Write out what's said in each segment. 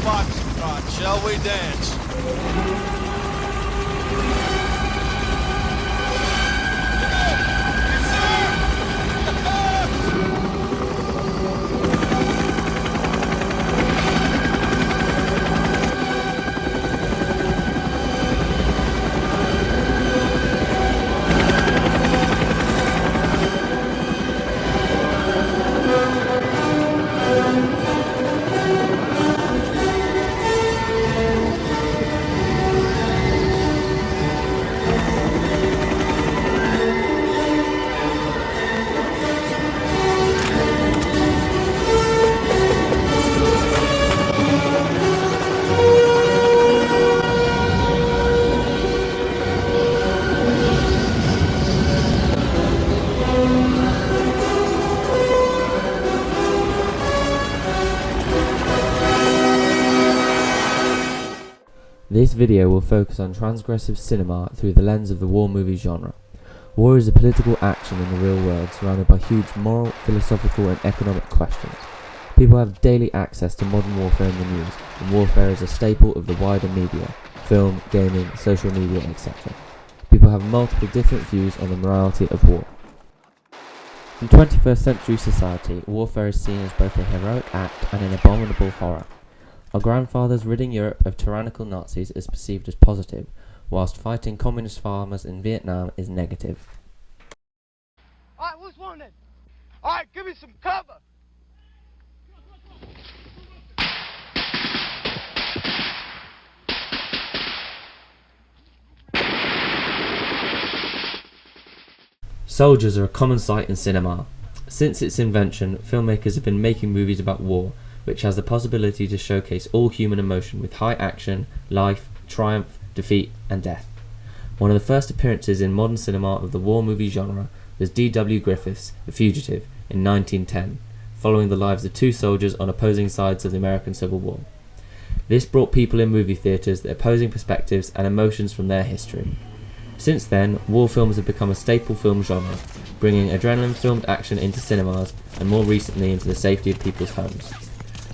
foxtrot, shall we dance? This video will focus on transgressive cinema through the lens of the war movie genre. War is a political action in the real world surrounded by huge moral, philosophical and economic questions. People have daily access to modern warfare in the news, and warfare is a staple of the wider media, film, gaming, social media, etc. People have multiple different views on the morality of war. In 21st century society, warfare is seen as both a heroic act and an abominable horror. Our grandfathers ridding Europe of tyrannical Nazis is perceived as positive, whilst fighting communist farmers in Vietnam is negative. Alright, who's wanted? Alright, give me some cover! Soldiers are a common sight in cinema. Since its invention, filmmakers have been making movies about war, which has the possibility to showcase all human emotion with high action, life, triumph, defeat, and death. One of the first appearances in modern cinema of the war movie genre was D.W. Griffith's The Fugitive in 1910, following the lives of two soldiers on opposing sides of the American Civil War. This brought people in movie theatres the opposing perspectives and emotions from their history. Since then, war films have become a staple film genre, bringing adrenaline-filmed action into cinemas and more recently into the safety of people's homes.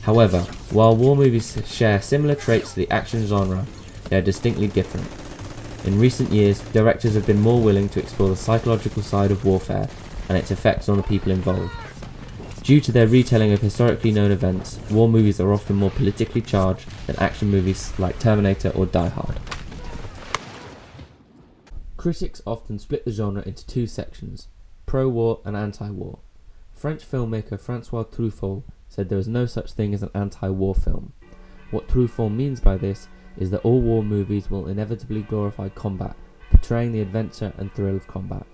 However, while war movies share similar traits to the action genre, they are distinctly different. In recent years, directors have been more willing to explore the psychological side of warfare and its effects on the people involved. Due to their retelling of historically known events, war movies are often more politically charged than action movies like Terminator or Die Hard. Critics often split the genre into two sections, pro-war and anti-war. French filmmaker François Truffaut said there was no such thing as an anti-war film. What Truffaut means by this is that all war movies will inevitably glorify combat, portraying the adventure and thrill of combat.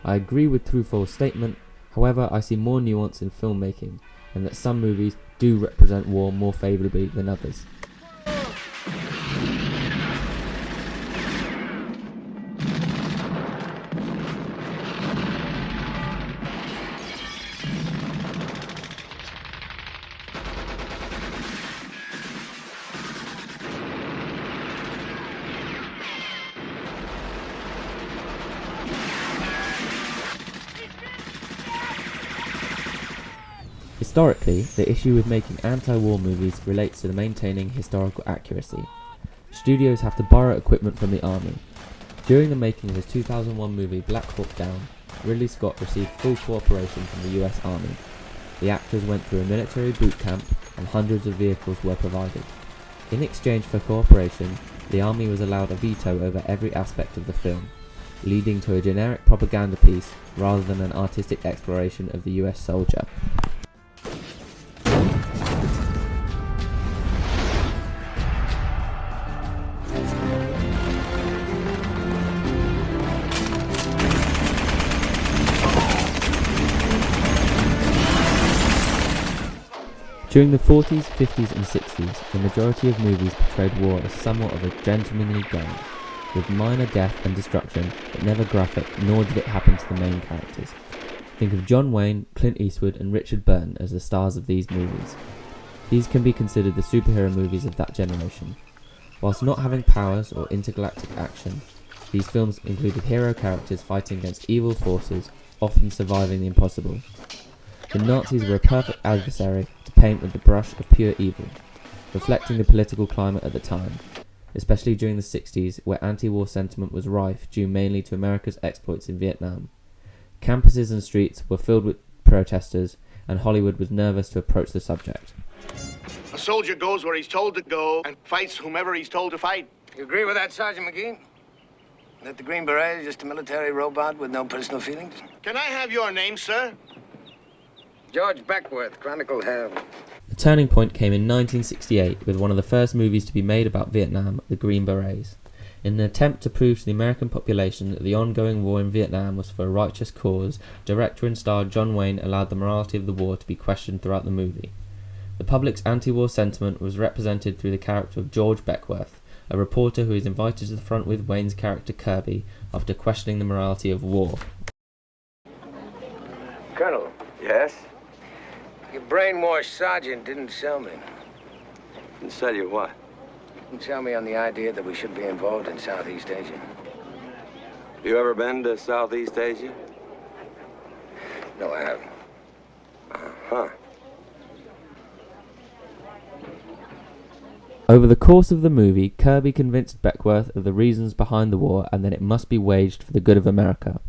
I agree with Truffaut's statement, however I see more nuance in filmmaking, and that some movies do represent war more favourably than others. Historically, the issue with making anti-war movies relates to the maintaining historical accuracy. Studios have to borrow equipment from the army. During the making of his 2001 movie Black Hawk Down, Ridley Scott received full cooperation from the US Army. The actors went through a military boot camp and hundreds of vehicles were provided. In exchange for cooperation, the army was allowed a veto over every aspect of the film, leading to a generic propaganda piece rather than an artistic exploration of the US soldier. During the 40s, 50s and 60s, the majority of movies portrayed war as somewhat of a gentlemanly game, with minor death and destruction, but never graphic, nor did it happen to the main characters. Think of John Wayne, Clint Eastwood and Richard Burton as the stars of these movies. These can be considered the superhero movies of that generation. Whilst not having powers or intergalactic action, these films included hero characters fighting against evil forces, often surviving the impossible. The Nazis were a perfect adversary to paint with the brush of pure evil. reflecting the political climate at the time, especially during the 60s, where anti-war sentiment was rife due mainly to America's exploits in Vietnam. Campuses and streets were filled with protesters, and Hollywood was nervous to approach the subject. A soldier goes where he's told to go and fights whomever he's told to fight. You agree with that, Sergeant McGee? That the Green Beret is just a military robot with no personal feelings? Can I have your name, sir? George Beckworth, Chronicle Herald. The turning point came in 1968 with one of the first movies to be made about Vietnam, The Green Berets. In an attempt to prove to the American population that the ongoing war in Vietnam was for a righteous cause, director and star John Wayne allowed the morality of the war to be questioned throughout the movie. The public's anti-war sentiment was represented through the character of George Beckworth, a reporter who is invited to the front with Wayne's character Kirby after questioning the morality of war. Colonel. Yes? Your brainwashed sergeant didn't sell me. And sell you what? Didn't sell me on the idea that we should be involved in Southeast Asia. You ever been to Southeast Asia? No, I haven't. Uh-huh. Over the course of the movie, Kirby convinced Beckworth of the reasons behind the war and that it must be waged for the good of America.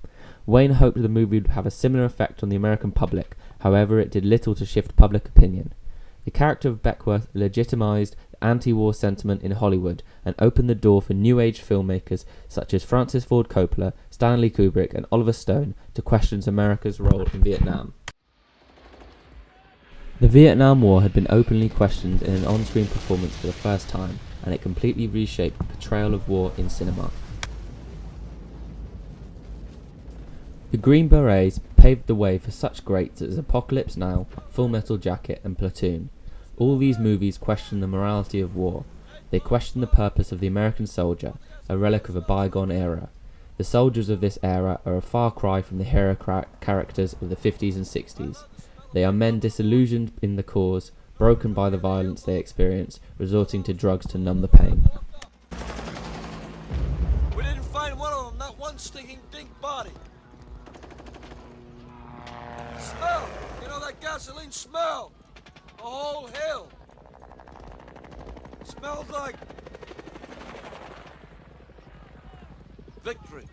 Wayne hoped the movie would have a similar effect on the American public, however it did little to shift public opinion. The character of Beckworth legitimized anti-war sentiment in Hollywood and opened the door for new age filmmakers such as Francis Ford Coppola, Stanley Kubrick and Oliver Stone to question America's role in Vietnam. The Vietnam War had been openly questioned in an on-screen performance for the first time, and it completely reshaped the portrayal of war in cinema. The Green Berets paved the way for such greats as Apocalypse Now, Full Metal Jacket and Platoon. All these movies question the morality of war. They question the purpose of the American soldier, a relic of a bygone era. The soldiers of this era are a far cry from the hero characters of the 50s and 60s. They are men disillusioned in the cause, broken by the violence they experience, resorting to drugs to numb the pain. We didn't find one of them, not one stinking dink body. Smell! You know that gasoline smell? The whole hill. Smells like victory.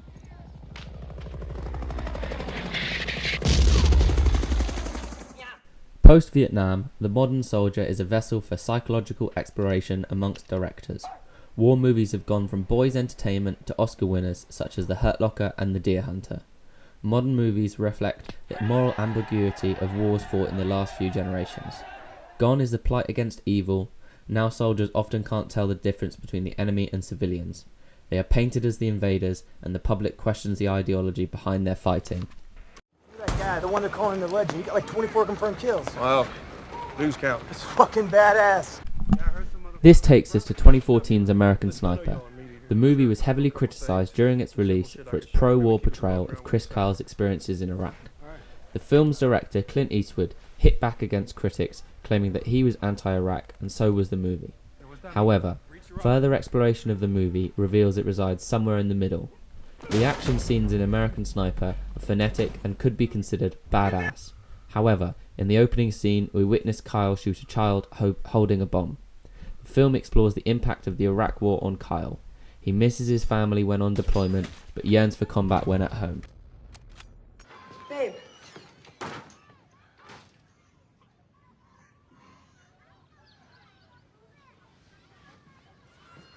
Post-Vietnam, the modern soldier is a vessel for psychological exploration amongst directors. War movies have gone from boys' entertainment to Oscar winners such as The Hurt Locker and The Deer Hunter. Modern movies reflect the moral ambiguity of wars fought in the last few generations. Gone is the plight against evil. Now soldiers often can't tell the difference between the enemy and civilians. They are painted as the invaders, and the public questions the ideology behind their fighting. That guy, the one they're calling the legend, he got like 24 confirmed kills. Wow. Lose count. It's fucking badass. This takes us to 2014's American Sniper. The movie was heavily criticised during its release for its pro-war portrayal of Chris Kyle's experiences in Iraq. The film's director, Clint Eastwood, hit back against critics, claiming that he was anti-Iraq, and so was the movie. However, further exploration of the movie reveals it resides somewhere in the middle. The action scenes in American Sniper are frenetic and could be considered badass. However, in the opening scene, we witness Kyle shoot a child holding a bomb. The film explores the impact of the Iraq War on Kyle. He misses his family when on deployment, but yearns for combat when at home. Babe.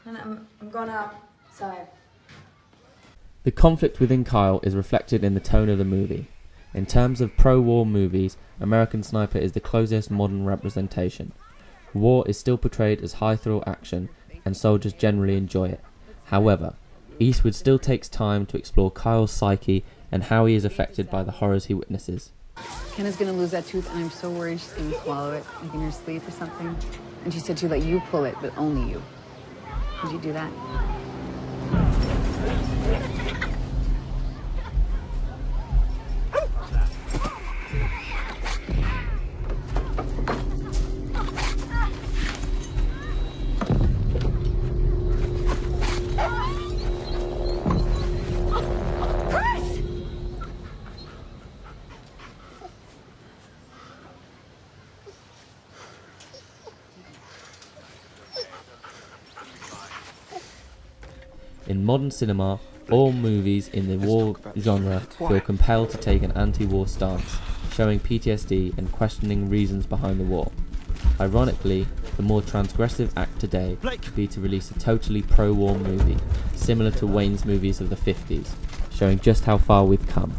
I'm going outside. The conflict within Kyle is reflected in the tone of the movie. In terms of pro-war movies, American Sniper is the closest modern representation. War is still portrayed as high-thrill action, and soldiers generally enjoy it. However, Eastwood still takes time to explore Kyle's psyche and how he is affected by the horrors he witnesses. Kenna's gonna lose that tooth, and I'm so worried she's gonna swallow it, like in her sleep or something. And she said she'd let you pull it, but only you. Would you do that? In modern cinema, all movies in the war genre feel compelled to take an anti-war stance, showing PTSD and questioning reasons behind the war. Ironically, the more transgressive act today would be to release a totally pro-war movie, similar to Wayne's movies of the 50s, showing just how far we've come.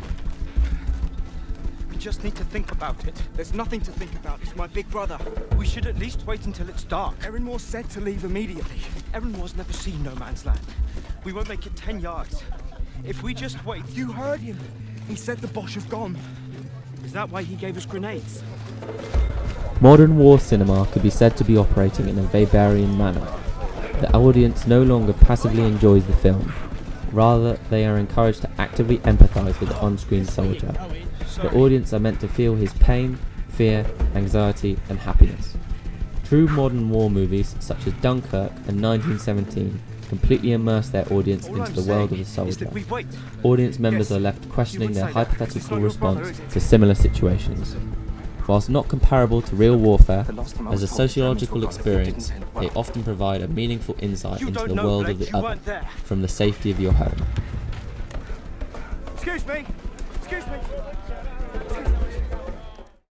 We just need to think about it. There's nothing to think about. It's my big brother. We should at least wait until it's dark. Erin Moore said to leave immediately. Erin Moore's never seen no man's land. We won't make it 10 yards. If we just wait... You heard him. He said the Bosch have gone. Is that why he gave us grenades? Modern war cinema could be said to be operating in a Weberian manner. The audience no longer passively enjoys the film. Rather, they are encouraged to actively empathise with the on-screen soldier. The audience are meant to feel his pain, fear, anxiety and happiness. True modern war movies such as Dunkirk and 1917 completely immerse their audience into the world of the soldier. Audience members are left questioning their hypothetical response to similar situations. Whilst not comparable to real warfare, as a sociological experience, they often provide a meaningful insight into the world of the other from the safety of your home. Excuse me! Excuse me!